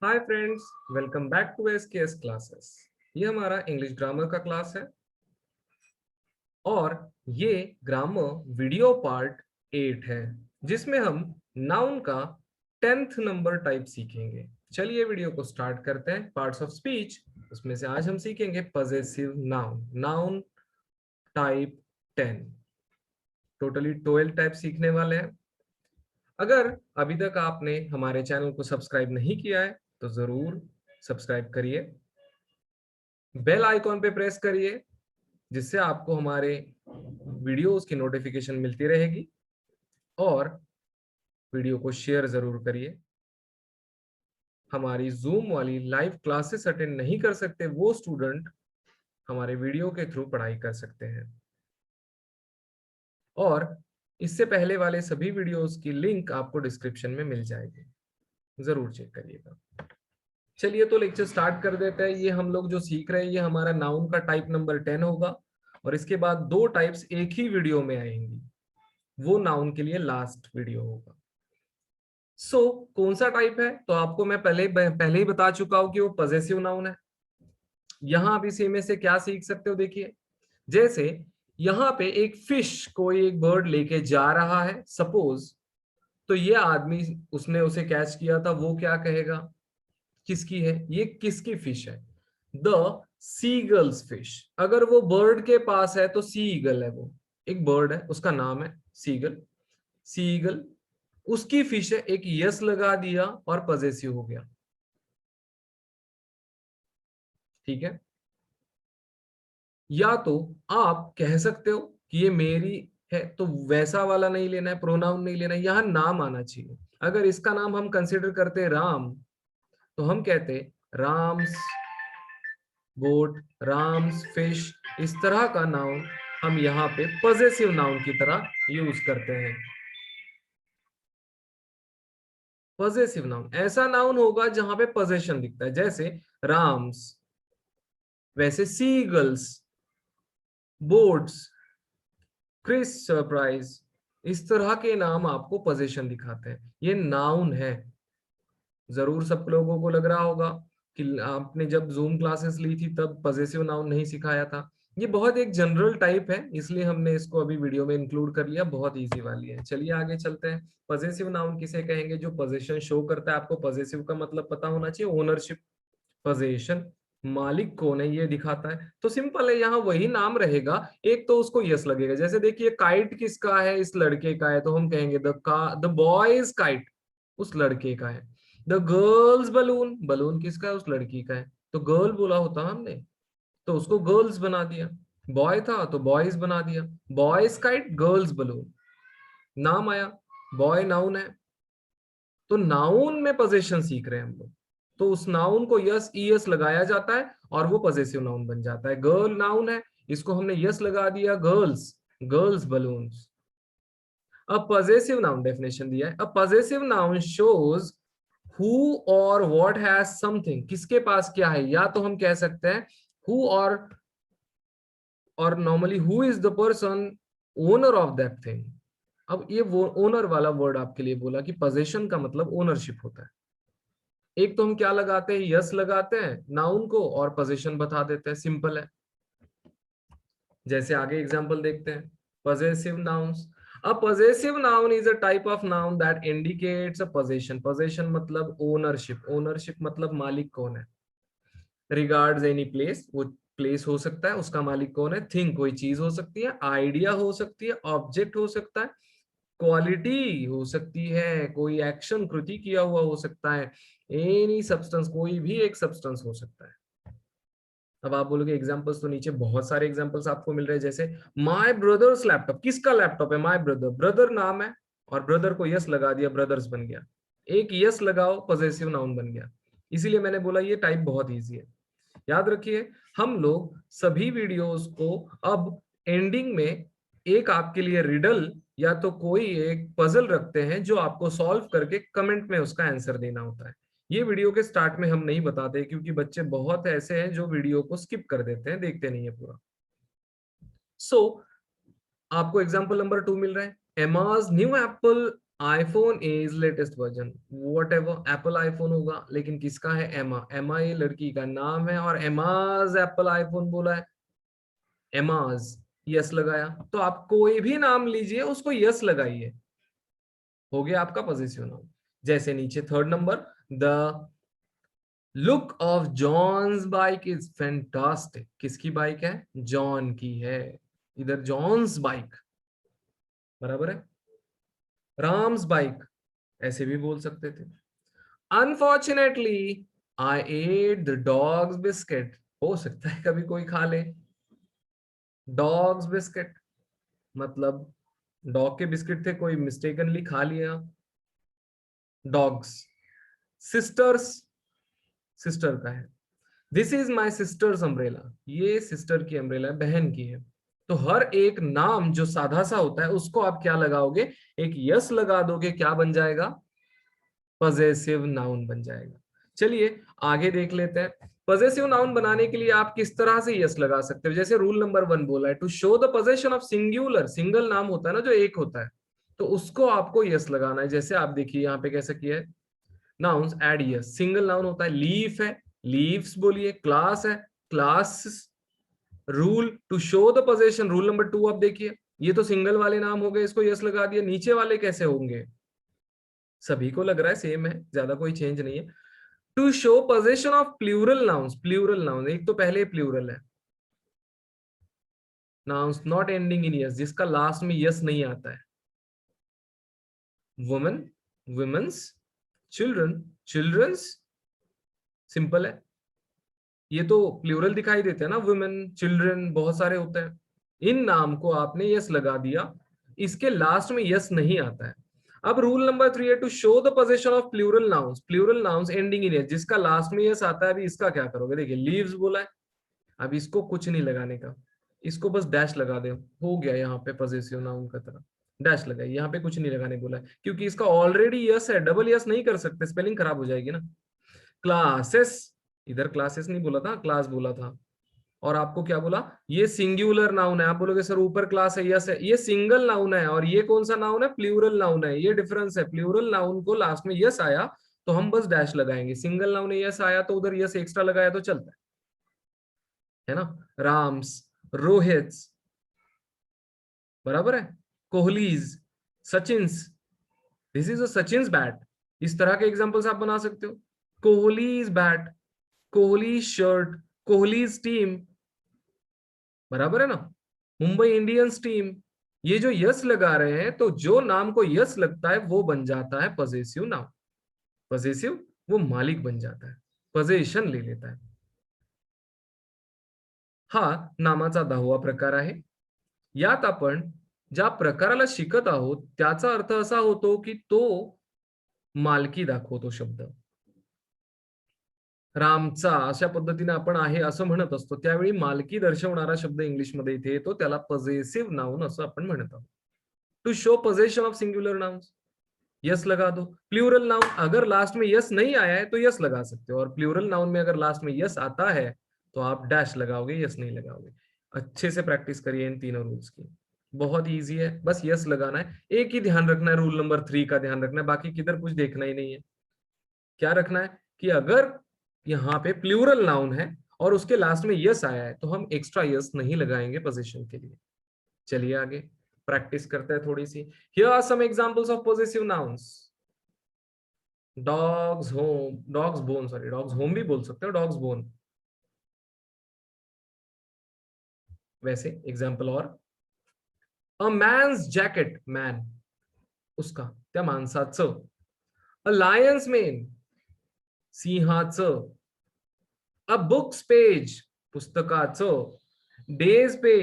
Hi friends, welcome back to SKS classes. ये हमारा English grammar का क्लास है और ये ग्रामर वीडियो पार्ट 8 है जिसमें हम नाउन का 10th नंबर टाइप सीखेंगे। चलिए वीडियो को स्टार्ट करते हैं। पार्ट्स ऑफ स्पीच, उसमें से आज हम सीखेंगे possessive noun, noun type 10। Totally 12 type सीखने वाले हैं। अगर अभी तक आपने हमारे चैनल को सब्सक्राइब नहीं किया है तो जरूर सब्सक्राइब करिए, बेल आइकॉन पे प्रेस करिए जिससे आपको हमारे वीडियोस की नोटिफिकेशन मिलती रहेगी और वीडियो को शेयर जरूर करिए। हमारी जूम वाली लाइव क्लासेस अटेंड नहीं कर सकते वो स्टूडेंट हमारे वीडियो के थ्रू पढ़ाई कर सकते हैं और इससे पहले वाले सभी वीडियोस की लिंक आपको डिस्क्रिप्शन में मिल जाएगी, जरूर चेक करिएगा। चलिए तो लेक्चर स्टार्ट कर देते हैं। ये हम लोग जो सीख रहे हैं ये हमारा नाउन का टाइप नंबर 10 होगा और इसके बाद दो टाइप्स एक ही वीडियो में आएंगी, वो नाउन के लिए लास्ट वीडियो होगा। कौन सा टाइप है तो आपको मैं पहले ही बता चुका हूं कि वो पजेसिव नाउन है। यहां आप इसी में से क्या सीख सकते हो, देखिए जैसे यहां पे एक फिश कोई एक बर्ड लेके जा रहा है सपोज, तो ये आदमी उसने उसे कैच किया था, वो क्या कहेगा किसकी है, ये किसकी फिश है, द सीगल्स फिश। अगर वो बर्ड के पास है तो सी ईगल है, वो एक बर्ड है उसका नाम है सीगल, सी ईगल उसकी फिश है, एक यस लगा दिया और पजेसिव हो गया। ठीक है, या तो आप कह सकते हो कि ये मेरी है, तो वैसा वाला नहीं लेना है, प्रोनाउन नहीं लेना है, यहां नाम आना चाहिए। अगर इसका नाम हम कंसिडर करते राम तो हम कहते राम्स बोट, राम्स फिश, इस तरह का नाउन हम यहाँ पे पजेसिव नाउन की तरह यूज करते हैं। पजेसिव नाउन ऐसा नाउन होगा जहां पे पोजेशन दिखता है, जैसे राम्स, वैसे सीगल्स, बोट्स, क्रिस सरप्राइज, इस तरह के नाम आपको पोजीशन दिखाते हैं, ये नाउन है। जरूर सब लोगों को लग रहा होगा कि आपने जब जूम क्लासेस ली थी तब पजेसिव नाउन नहीं सिखाया था। ये बहुत एक जनरल टाइप है इसलिए हमने इसको अभी वीडियो में इंक्लूड कर लिया, बहुत इजी वाली है। चलिए आगे चलते हैं। पजेसिव नाउन किसे कहेंगे, जो पोजीशन शो करता है। आपको पजेसिव का मतलब पता होना चाहिए, ओनरशिप, पोजीशन, मालिक कौन है ये दिखाता है। तो सिंपल है, यहाँ वही नाम रहेगा, एक तो उसको यस लगेगा। जैसे देखिए काइट किसका है, इस लड़के का है, तो हम कहेंगे द बॉयज काइट, उस लड़के का है। द गर्ल्स बलून, बलून किसका है, उस लड़की का है, तो गर्ल बोला होता हमने तो उसको गर्ल्स बना दिया। बॉय था तो बॉयज बना दिया, बॉयज काइट गर्ल्स बलून, नाम आया, बॉय नाउन है। तो नाउन में पोजीशन सीख रहे हैं हम लोग, तो उस नाउन को यस ईएस लगाया जाता है और वो पजेसिव नाउन बन जाता है। गर्ल नाउन है, इसको हमने यस लगा दिया, गर्ल्स, गर्ल्स बलून्स। अब पजेसिव नाउन डेफिनेशन दिया है, अ पजेसिव नाउन शोज हु और व्हाट हैज समथिंग, किसके पास क्या है, या तो हम कह सकते हैं हु और normally who is the person owner of that thing. अब ये वो ओनर वाला वर्ड आपके लिए बोला कि पोजेशन का मतलब ओनरशिप होता है। एक तो हम क्या लगाते हैं, यस लगाते हैं नाउन को और पोजीशन बता देते हैं, सिंपल है। जैसे आगे एग्जांपल देखते हैं, possessive nouns। A possessive noun is a type of noun that indicates a possession, possession मतलब ownership, ownership मतलब मालिक कौन है। Regards any place, वो प्लेस हो सकता है, उसका मालिक कौन है। थिंग कोई चीज हो सकती है, आइडिया हो सकती है, ऑब्जेक्ट हो सकता है, क्वालिटी हो सकती है, कोई एक्शन कृति किया हुआ हो सकता है, एनी सब्सटेंस, कोई भी एक सब्सटेंस हो सकता है। अब आप बोलोगे एग्जांपल्स तो नीचे बहुत सारे एग्जांपल्स आपको मिल रहे हैं, जैसे माय ब्रदर्स लैपटॉप, किसका लैपटॉप है, माय ब्रदर, ब्रदर नाम है और ब्रदर को यस लगा दिया, ब्रदर्स बन गया। एक यस लगाओ पॉजेसिव नाउन बन गया। इसीलिए मैंने बोला ये टाइप बहुत इजी है। याद रखिए, हम लोग सभी वीडियोस को अब एंडिंग में एक आपके लिए रिडल या तो कोई एक पजल रखते हैं जो आपको सॉल्व करके कमेंट में उसका आंसर देना होता है। ये वीडियो के स्टार्ट में हम नहीं बताते क्योंकि बच्चे बहुत ऐसे हैं जो वीडियो को स्किप कर देते हैं, देखते नहीं है पूरा। आपको एग्जाम्पल नंबर 2 मिल रहा है, एमाज new Apple iPhone is latest version, whatever, Apple iPhone होगा, लेकिन किसका है? एमा। एमा ये लड़की का नाम है और एमाज एप्पल आईफोन बोला है, एमाज, यस लगाया। तो आप कोई भी नाम लीजिए उसको यस लगाइए, हो गया आपका पॉजिटिव नाउन। जैसे नीचे third number, the look of John's bike is fantastic. किसकी बाइक है? जॉन की है, इधर जॉन्स बाइक, बराबर है। राम्स बाइक ऐसे भी बोल सकते थे। Unfortunately I at the dogs biscuit, हो सकता है कभी कोई खा ले। डॉग्स बिस्किट मतलब डॉग के बिस्किट थे, कोई मिस्टेकनली खा लिया। डॉग्स। सिस्टर्स, सिस्टर का है। This is my sisters umbrella, ये सिस्टर की अम्ब्रेला है, बहन की है। तो हर एक नाम जो साधा सा होता है उसको आप क्या लगाओगे? एक यस लगा दोगे, क्या बन जाएगा? पॉजेसिव नाउन बन जाएगा। चलिए आगे देख लेते हैं। पॉजेसिव नाउन बनाने के लिए आप किस तरह से यस लगा सकते हो? जैसे रूल नंबर 1 बोला है, to show the possession of singular, single नाम होता है ना जो एक होता है, तो उसको आपको यस लगाना है। जैसे आप देखिए यहाँ पे कैसे किया है, nouns add S. Single noun होता है, लीफ है, लीव्स बोलिए। क्लास है, class. Rule, to show the possession, rule number 2 आप देखिए, ये तो सिंगल वाले नाम हो गए, इसको यस लगा दिया। नीचे वाले कैसे होंगे? सभी को लग रहा है सेम है, ज्यादा कोई चेंज नहीं है। To show possession of plural nouns, plural noun एक तो पहले प्लूरल है, nouns not ending in S, जिसका लास्ट में यस नहीं आता है। Woman, womens, children, childrens, simple है। ये तो प्लूरल दिखाई देते हैं ना, वुमेन, चिल्ड्रन, बहुत सारे होते हैं। इन नाम को आपने यस लगा दिया, इसके लास्ट में यस नहीं आता है। अब रूल नंबर 3 है, to show the position of plural nouns, plural nouns ending in S, जिसका लास्ट में यस आता है। अभी इसका क्या करोगे? देखिए लीव्स बोला है, अब इसको कुछ नहीं लगाने का, इसको बस डैश लगा दे, हो गया यहाँ पे पॉजेसिव नाउन का तरह। डैश लगाई, यहाँ पे कुछ नहीं लगाने बोला है, क्योंकि इसका ऑलरेडी यस है, डबल यस नहीं कर सकते, स्पेलिंग खराब हो जाएगी ना। क्लासेस, इधर क्लासेस नहीं बोला था, क्लास बोला था। और आपको क्या बोला? ये सिंगुलर नाउन है। आप बोलोगे सर ऊपर क्लास है, यस है, ये सिंगल नाउन है, और ये कौन सा नाउन है? प्लूरल नाउन है। ये डिफरेंस है, प्लूरल नाउन को लास्ट में यस आया तो हम बस डैश लगाएंगे, सिंगल नाउन है यस आया तो उधर यस एक्स्ट्रा लगाया तो चलता है ना। राम्स, रोहित्स, बराबर है। Kohli's, Sachin's, this is a Sachin's bat, इस तरह के एग्जांपल्स आप बना सकते हो। Kohli's bat, Kohli shirt, Kohli's team, बराबर है ना। मुंबई इंडियंस टीम, ये जो यस लगा रहे हैं तो जो नाम को यस लगता है वो बन जाता है पॉजेसिव नाउन। पॉजेसिव, वो मालिक बन जाता है, पोजेशन ले लेता है। हा नामाचा 10वा प्रकार आहे। यात आपण ज्या प्रकाराला शिकत आहोत त्याचा अर्थ असा होतो की तो मालकी दाखवतो शब्द। रामचा अशा पद्धतीने आपण आहे असं म्हणत असतो, त्यावेळी मालकी दर्शवणारा शब्द इंग्लिशमध्ये इथे येतो, त्याला पॉजेसिव नाउन असं आपण म्हणत आहोत। To show possession of singular nouns, S लगा दो। प्लूरल नाउन अगर लास्ट में यस नहीं आया है तो यस लगा सकते हो, और प्लूरल नाउन में अगर लास्ट में यस आता है तो आप डैश लगाओगे, यस नहीं लगाओगे। अच्छे से प्रैक्टिस करिए इन तीनों रूल्स की, बहुत इजी है, बस यस लगाना है। एक ही ध्यान रखना है, रूल नंबर 3 का ध्यान रखना है, बाकी किधर कुछ देखना ही नहीं है। क्या रखना है कि अगर यहाँ पे प्लूरल नाउन है और उसके लास्ट में यस आया है तो हम एक्स्ट्रा यस नहीं लगाएंगे पोजीशन के लिए। चलिए आगे प्रैक्टिस करते हैं थोड़ी सी। Here are some examples of possessive nouns. Dog's home, dog's bone, sorry dog's home भी बोल सकते हो, डॉग्स बोन। वैसे एग्जांपल और, अ मैन्स जॅकेट, मॅन, उसका, त्या माणसाचं। अ लायन्स मेन, सिंहाचं। अ बुक्स पेज, पुस्तकाचं। डेज पे,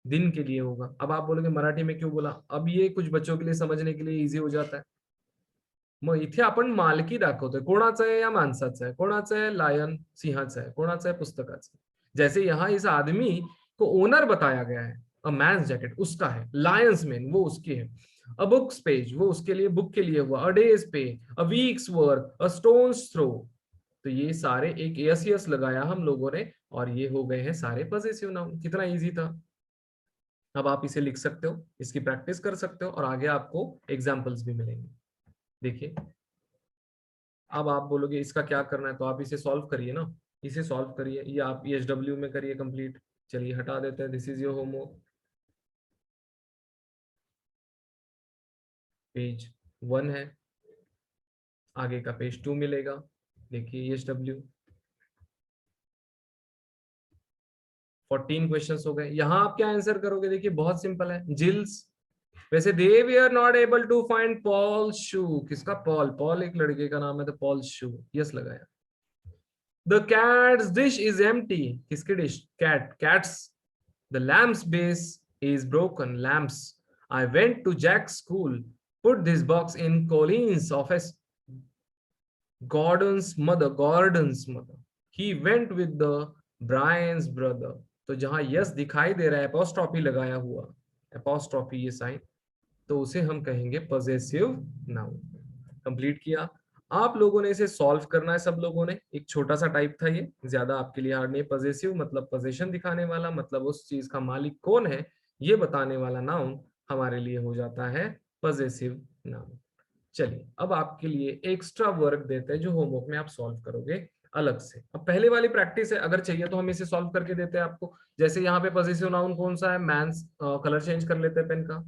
दिन के लिए होगा। अब आप बोलोगे मराठी में क्यों बोला? अब ये कुछ बच्चों के लिए समझने के लिए इजी हो जाता है। मग इथे आपण मालकी दाखवतोय, कोणाचं आहे? या माणसाचं आहे। कोणाचं आहे? लायन, सिंहाचं आहे। कोणाचं आहे? पुस्तकाचं। जैसे यहाँ इस आदमी को ओनर बताया गया है, अ मैन्स जैकेट उसका है, लायंस मैन वो उसकी है, अ बुक्स पेज वो उसके लिए, बुक के लिए हुआ, अ डेज पे, अ वीक्स वर्क, अ स्टोन्स थ्रो। तो ये सारे एक यस यस लगाया हम लोगों ने और ये हो गए हैं सारे पॉजेसिव नाउन। कितना इजी था। अब आप इसे लिख सकते हो, इसकी प्रैक्टिस कर सकते हो और आगे आपको एग्जाम्पल्स भी मिलेंगे। देखिए अब आप बोलोगे इसका क्या करना है, तो आप इसे सॉल्व करिए ना, इसे सॉल्व करिए, ये आप ESW में करिए कंप्लीट। चलिए हटा देते हैं, this is your homework. Page 1 है, आगे का पेज 2 मिलेगा। देखिए ESW 14 क्वेश्चंस हो गए। यहां आप क्या आंसर करोगे, देखिए बहुत सिंपल है, जिल्स। वैसे they we are not able to find Paul shoe, किसका पॉल, पॉल एक लड़के का नाम है, तो पॉल शू, यस लगाया। The cat's dish is empty, किसकी dish, cat, cat's. The lamp's base is broken, lamp's. I went to Jack's school, put this box in Collin's office. Gordon's mother, Gordon's mother, he went with the Brian's brother. तो जहां yes दिखाई दे रहा है, apostrophe लगाया हुआ, apostrophe ये sign, तो उसे हम कहेंगे पॉजेसिव नाउन। कंप्लीट किया। आप लोगों ने इसे सॉल्व करना है, सब लोगों ने, एक छोटा सा टाइप था ये, ज्यादा आपके लिए हार्ड नहीं। पॉजेसिव मतलब पोजीशन दिखाने वाला, मतलब उस चीज का मालिक कौन है ये बताने वाला नाउन हमारे लिए हो जाता है पॉजेसिव नाउन। चलिए अब आपके लिए एक्स्ट्रा वर्क देते हैं जो होमवर्क में आप सॉल्व करोगे अलग से। अब पहले वाली प्रैक्टिस है, अगर चाहिए तो हम इसे सॉल्व करके देते हैं आपको। जैसे यहाँ पे पॉजेसिव नाउन कौन सा है, मैंस, कलर चेंज कर लेते हैं पेन का।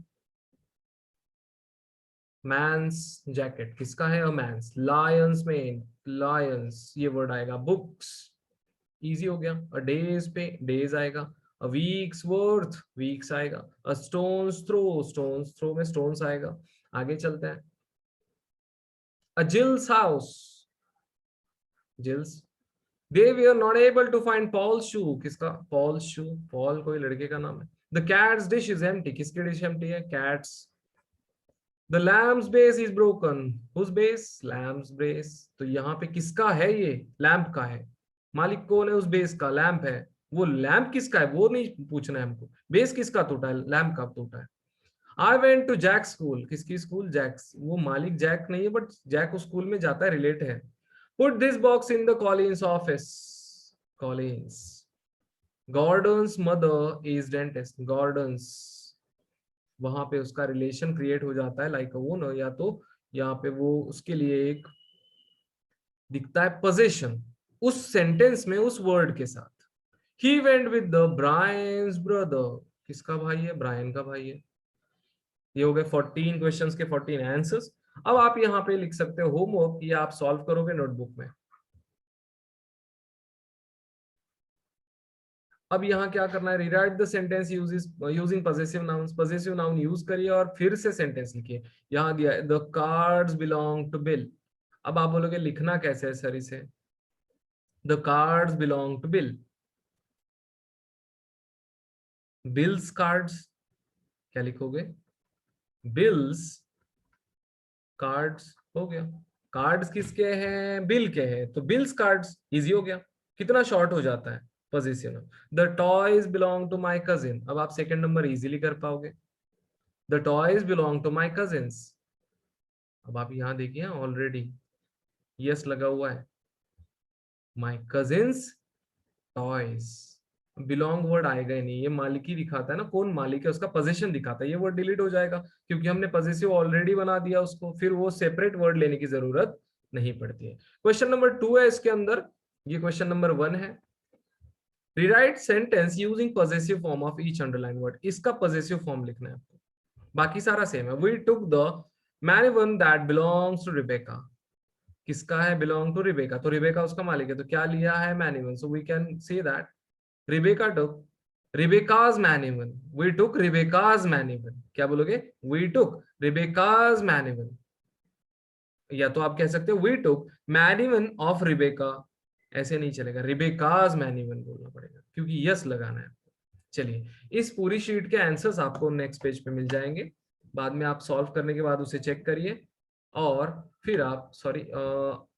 मैंस जैकेट किसका है, मैंस। लायंस में, लायंस ये वर्ड आएगा। बुक्स, इजी हो गया। अ डेज पे डेज आएगा। अ वीक्स वर्थ, वीक्स आएगा। A stone's throw, stone's throw में स्टोन्स आएगा। आगे चलते हैं। A Jill's house, Jill's. They were not able to find Paul shoe, किसका, पॉल शू, पॉल कोई लड़के का नाम है। The cat's dish is empty, किसकी डिश एम्प्टी है, cat's. The lamp's base is broken, whose base, lamp's base. तो यहाँ पे किसका है ये, लैम्प का है। मालिक कौन है उस बेस का, लैम्प है। वो लैम्प किसका है वो नहीं पूछना है हमको, बेस किसका टूटा है, लैम्प का टूटा है। I went to Jack school, किसकी स्कूल, जैक्स, वो मालिक जैक नहीं है बट जैक उस स्कूल में जाता है, रिलेट है। Put this box in the Collins office, Collins. Gordon's mother is dentist, Gordon's, वहां पे उसका रिलेशन क्रिएट हो जाता है लाइक वो न, या तो यहाँ पे वो उसके लिए एक दिखता है पोजीशन उस सेंटेंस में उस वर्ड के साथ। He went with the Brian's brother, किसका भाई है, ब्रायन का भाई है। ये हो गए 14 क्वेश्चंस के 14 आंसर्स। अब आप यहाँ पे लिख सकते हो होमवर्क, ये आप सॉल्व करोगे नोटबुक में। अब यहाँ क्या करना है, rewrite the sentence using possessive nouns, possessive noun use करिए और फिर से सेंटेंस लिखिए। यहाँ दिया the cards belong to Bill. अब आप बोलोगे लिखना कैसे है सर इसे, the cards belong to Bill, Bill's cards, क्या लिखोगे, बिल्स कार्ड्स, हो गया। कार्ड्स किसके हैं, बिल के हैं, तो बिल्स कार्ड्स, इजी हो गया। कितना शॉर्ट हो जाता है position. The toys belong to my cousin, अब आप सेकंड नंबर इजीली कर पाओगे। The toys belong to my cousins. अब आप यहां देखिए ऑलरेडी यस लगा हुआ है, my cousins toys. Belong word आएगा ही नहीं, ये मालिकी दिखाता है ना, कौन मालिक है उसका पोजीशन दिखाता है, ये वर्ड डिलीट हो जाएगा क्योंकि हमने पॉजेसिव ऑलरेडी बना दिया उसको, फिर वो सेपरेट वर्ड लेने की जरूरत नहीं पड़ती है। क्वेश्चन नंबर 2 है इसके अंदर, ये क्वेश्चन नंबर 1 है। Rewrite sentence using possessive form of each underline word, इसका पॉजेसिव फॉर्म लिखना है आपको, बाकी सारा सेम है। We took the many one that belongs to Rebecca, किसका है, बिलोंग टू रिबेका, तो रिबेका उसका मालिक है, तो क्या लिया है, many one, so we can say that Rebecca took Rebecca's manimal. We took Rebecca's manimal. क्या बोलोगे, We took Rebecca's manimal. या तो आप कह सकते हो We took manimal of Rebecca. ऐसे नहीं चलेगा, Rebecca's manimal बोलना पड़ेगा क्योंकि यस लगाना है। चलिए इस पूरी शीट के आंसर्स आपको नेक्स्ट पेज पे मिल जाएंगे, बाद में आप सॉल्व करने के बाद उसे चेक करिए और फिर आप, सॉरी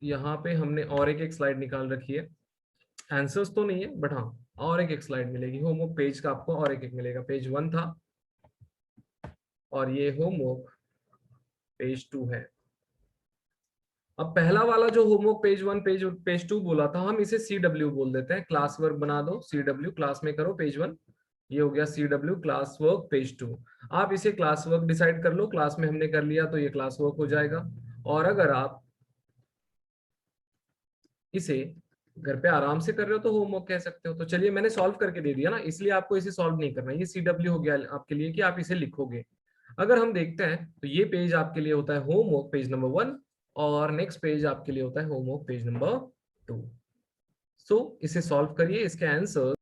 यहाँ पे हमने और एक स्लाइड निकाल रखी है, आंसर्स तो नहीं है बट हाँ और एक स्लाइड मिलेगी होमवर्क पेज का आपको, और एक मिलेगा, पेज 1 था और ये होमवर्क पेज 2 है। अब पहला वाला जो होमवर्क पेज 1 पेज 2 बोला था, हम इसे CW बोल देते हैं, क्लास वर्क बना दो, CW क्लास में करो पेज 1, ये हो गया CW क्लास वर्क पेज 2। आप इसे क्लास वर्क डिसाइड कर लो, क्लास में हमने कर लिया तो ये क्लास वर्क हो जाएगा। और अगर आप इसे घर पे आराम से कर रहे हो तो होमवर्क कह सकते हो। तो चलिए मैंने सॉल्व करके दे दिया ना, इसलिए आपको इसे सॉल्व नहीं करना। ये CW हो गया आपके लिए कि आप इसे लिखोगे। अगर हम देखते हैं तो ये पेज आपके लिए होता है होमवर्क पेज नंबर 1 और नेक्स्ट पेज आपके लिए होता है होमवर्क पेज नंबर 2। सो इसे सॉल्व करिए, इसके आंसर